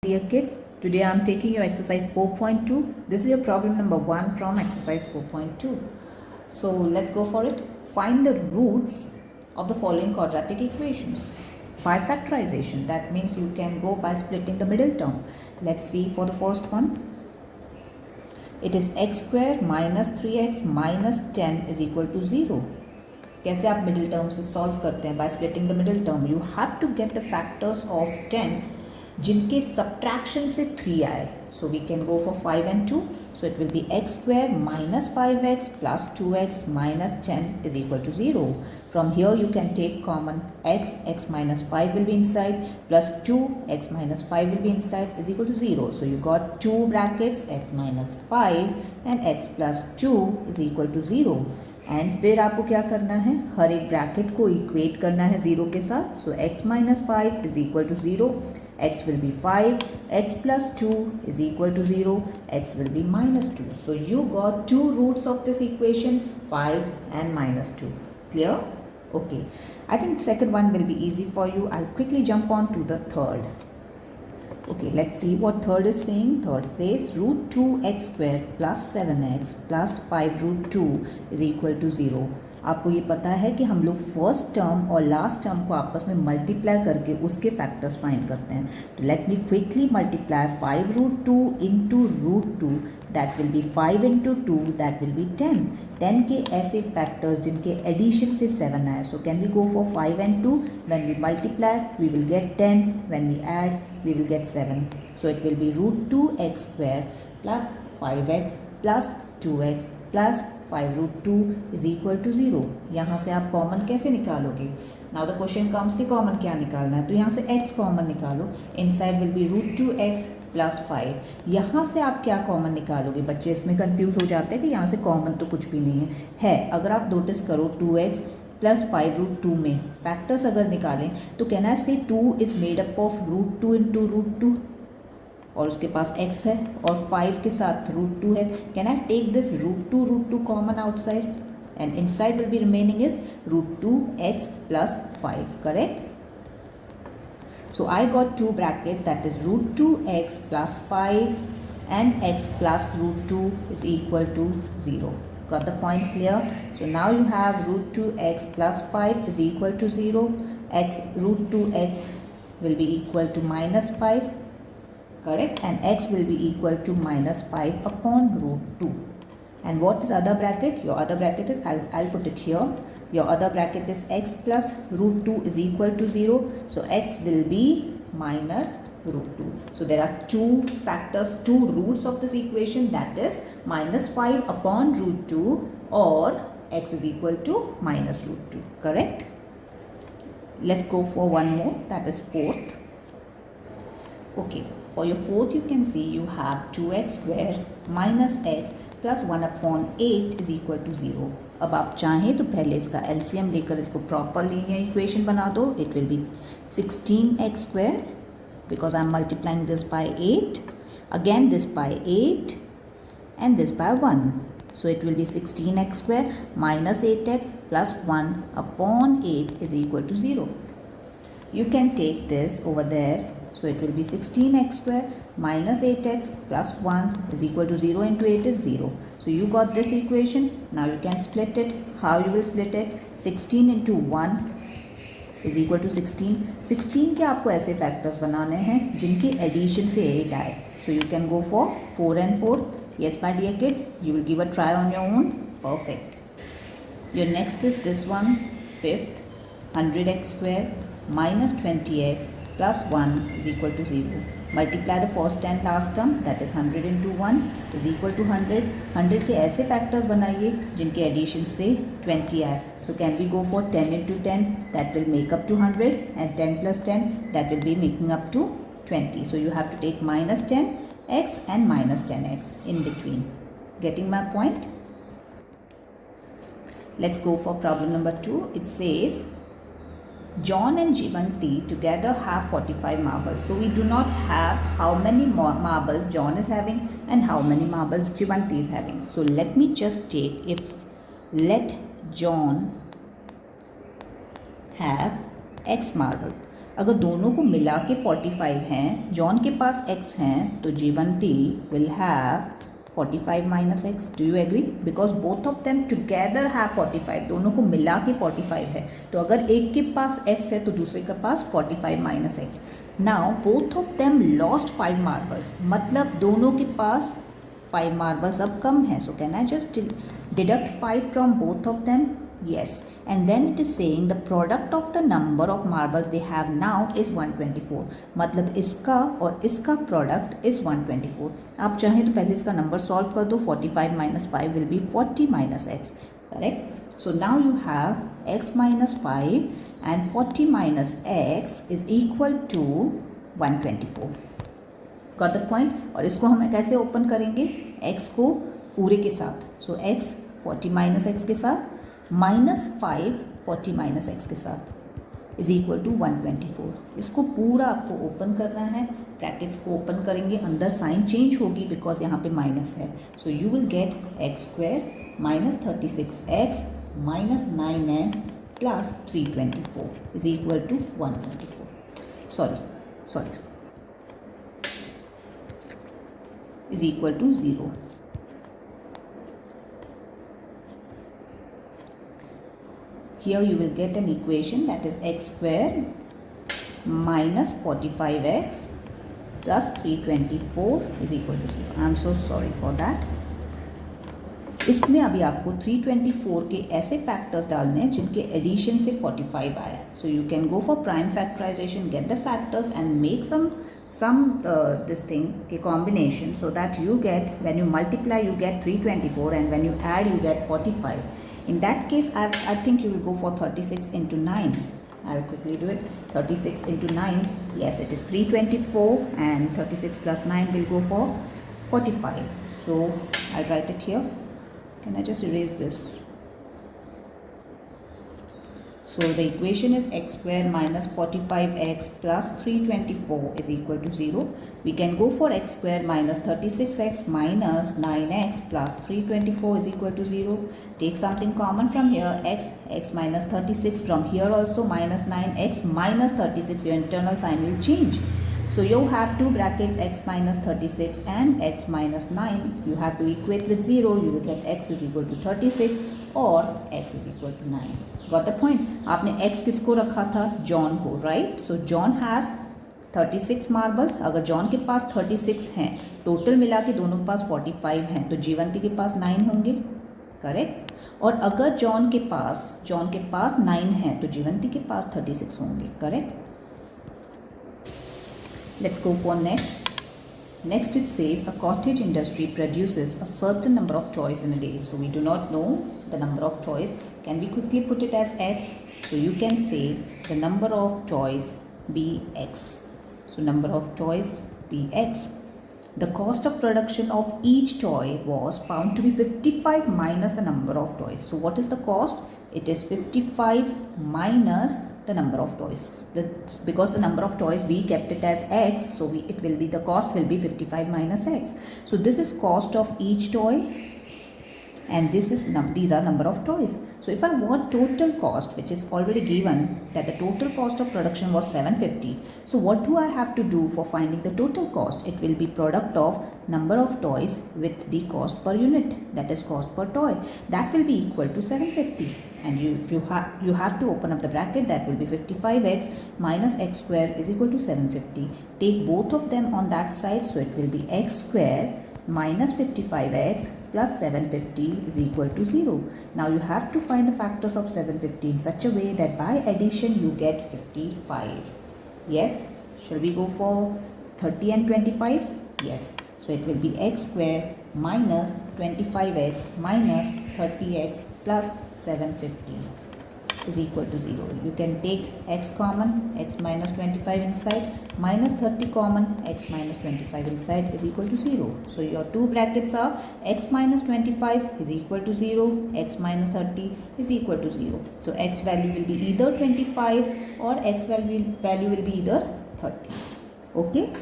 Dear kids, today I am taking your exercise 4.2. This is your problem number 1 from exercise 4.2. So let's go for it. Find the roots of the following quadratic equations by factorization. That means you can go by splitting the middle term. Let's see for the first one. It is x square minus 3x minus 10 is equal to 0. कैसे आप middle term से solve करते हैं? By splitting the middle term. You have to get the factors of 10 जिनके subtraction से 3 आए. So we can go for 5 and 2. So it will be x square minus 5x plus 2x minus 10 is equal to 0. From here you can take common x minus 5 will be inside plus 2x minus 5 will be inside is equal to 0. So you got 2 brackets x minus 5 and x plus 2 is equal to 0. And फिर आपको क्या करना है? हर एक bracket को equate करना है 0 के साथ. सो x minus 5 is equal to 0. X will be 5, x plus 2 is equal to 0, x will be minus 2. So you got two roots of this equation, 5 and minus 2. Clear? Okay. I think second one will be easy for you. I'll quickly jump on to the third. Okay, let's see what third is saying. Third says root 2x square plus 7x plus 5 root 2 is equal to 0. आपको ये पता है कि हम लोग first term और last term को आपस में मल्टीप्लाई करके उसके फैक्टर्स फाइंड करते हैं. तो let me quickly multiply 5 root 2 into root 2. That will be 5 into 2 that will be 10. 10 के ऐसे फैक्टर्स जिनके एडिशन से 7 आए. So can we go for 5 and 2. When we multiply we will get 10. When we add we will get 7. So it will be root 2x square plus 5x plus 2x plus 5 root 2 is equal to 0. यहाँ से आप common कैसे निकालोगे? Now the question comes कि common क्या निकालना है. तो यहाँ से x कॉमन निकालो. Inside will be root 2x plus 5. यहाँ से आप क्या कॉमन निकालोगे? बच्चे इसमें कंफ्यूज हो जाते हैं कि यहाँ से कॉमन तो कुछ भी नहीं है. अगर आप नोटिस करो 2x प्लस 5 रूट 2 में फैक्टर्स अगर निकालें तो can I say 2 is made up of root 2 into root 2 और उसके पास x है और 5 के साथ रूट 2 है. Can I take this root 2 common outside and inside will be remaining is root 2x plus 5. Correct? So I got 2 bracket that is root 2x plus 5 and x plus root 2 is equal to 0. Got the point clear? So now you have root 2x plus 5 is equal to 0. Root 2x will be equal to minus 5. Correct? And x will be equal to minus 5 upon root 2. And what is other bracket? Your other bracket is, I'll put it here. Your other bracket is x plus root 2 is equal to 0. So x will be minus root 2. So there are two factors, two roots of this equation, that is minus 5 upon root 2 or x is equal to minus root 2. Correct? Let's go for one more, that is fourth. Okay. For your fourth, you can see you have 2x square minus x plus 1 upon 8 is equal to 0. अब आप चाहें तो पहले इसका LCM लेकर इसको proper linear equation बना दो. It will B 16x square because I am multiplying this by 8, again this by 8 and this by 1. So it will be 16x square minus 8x plus 1 upon 8 is equal to 0. You can take this over there. So it will be 16x square minus 8x plus 1 is equal to 0 into 8 is 0. So you got this equation. Now you can split it. How you will split it? 16 into 1 is equal to 16. 16 के आपको ऐसे factors बनाने हैं जिनके addition से 8 आए. So you can go for 4 and 4. Yes, my dear kids, you will give a try on your own. Perfect. Your next is this one, fifth, 100x square minus 20x plus 1 is equal to 0. Multiply the first and last term, that is 100 into 1 is equal to 100. 100 के ऐसे factors बनाइए जिनके addition से 20 आए. So can we go for 10 into 10? That will make up to 100 and 10 plus 10 that will be making up to 20. So you have to take minus 10x and minus 10x in between. Getting my point? Let's go for problem number 2. It says John and Jivanti together have 45 marbles. So we do not have how many marbles John is having and how many marbles Jivanti is having. So let me just take, let John have x marble. अगर दोनों को मिला के 45 हैं, John के पास x हैं, तो Jeevanti will have 45 minus x. Do you agree? Because both of them together have 45. दोनों को मिला के 45 है. तो अगर एक के पास x है तो दूसरे के पास 45 minus x. Now both of them lost 5 marbles. मतलब दोनों के पास 5 marbles अब कम है. So can I just deduct 5 from both of them? Yes. And then it is saying the product of the number of marbles they have now is 124. मतलब इसका और इसका product is 124. आप चाहें तो पहले इसका नंबर सॉल्व कर दो. 45 minus 5 will be 40 minus x. Correct? So now you have x minus 5 and 40 minus x is equal to 124. Got the point. और इसको हम कैसे ओपन करेंगे? x को पूरे के साथ. सो x 40 माइनस एक्स के साथ माइनस 5 40 माइनस एक्स के साथ इज इक्वल टू 124. इसको पूरा आपको ओपन करना है. ब्रैकेट्स को ओपन करेंगे, अंदर साइन चेंज होगी बिकॉज यहाँ पे माइनस है. So you will get x square minus 36x minus 9x plus 324 is equal to 124. Sorry is equal to 0. Here you will get an equation that is x square minus 45x plus 324 is equal to 0. I am so sorry for that. इसमें अभी आपको 324 के ऐसे factors डालने हैं जिनके addition से 45 आया. So you can go for prime factorization, get the factors and make some this thing के combination so that you get, when you multiply you get 324 and when you add you get 45. In that case I think you will go for 36 into 9. I'll quickly do it. 36 into 9, yes it is 324 and 36 plus 9 will go for 45. So I'll write it here. Can I just erase this? So the equation is x square minus 45x plus 324 is equal to 0. We can go for x square minus 36x minus 9x plus 324 is equal to 0. Take something common from here, x minus 36, from here also minus 9x minus 36, your internal sign will change. So you have two brackets, x minus 36 and x minus 9. You have to equate with 0. You will get x is equal to 36 और x is equal to 9. Got the point? आपने x किसको रखा था? John को, right? So John has 36 marbles. अगर John के पास 36 हैं, total मिला के दोनों के पास 45 हैं, तो जीवंती के पास 9 होंगे. करेक्ट? और अगर जॉन के पास 9 हैं तो जीवंती के पास 36 होंगे. Correct? Let's go for next. Next it says a cottage industry produces a certain number of toys in a day. So we do not know the number of toys. Can we quickly put it as x? So you can say the number of toys be x. So number of toys be x. The cost of production of each toy was found to be 55 minus the number of toys. So what is the cost? It is 55 minus the number of toys. Because the number of toys we kept it as x, so the cost will be 55 minus x. So this is cost of each toy and these are number of toys. So if I want total cost, which is already given that the total cost of production was 750. So what do I have to do for finding the total cost? It will be product of number of toys with the cost per unit, that is cost per toy. That will be equal to 750. And you have to open up the bracket, that will be 55x minus x square is equal to 750. Take both of them on that side, so it will be x square minus 55x plus 750 is equal to 0. Now you have to find the factors of 750 in such a way that by addition you get 55. Yes? Shall we go for 30 and 25? Yes. So it will be x square minus 25x minus 30x plus 750 is equal to 0. You can take x common, x minus 25 inside, minus 30 common, x minus 25 inside is equal to 0. So your two brackets are x minus 25 is equal to 0, x minus 30 is equal to 0. So x value will be either 25 or x value will be either 30. Okay.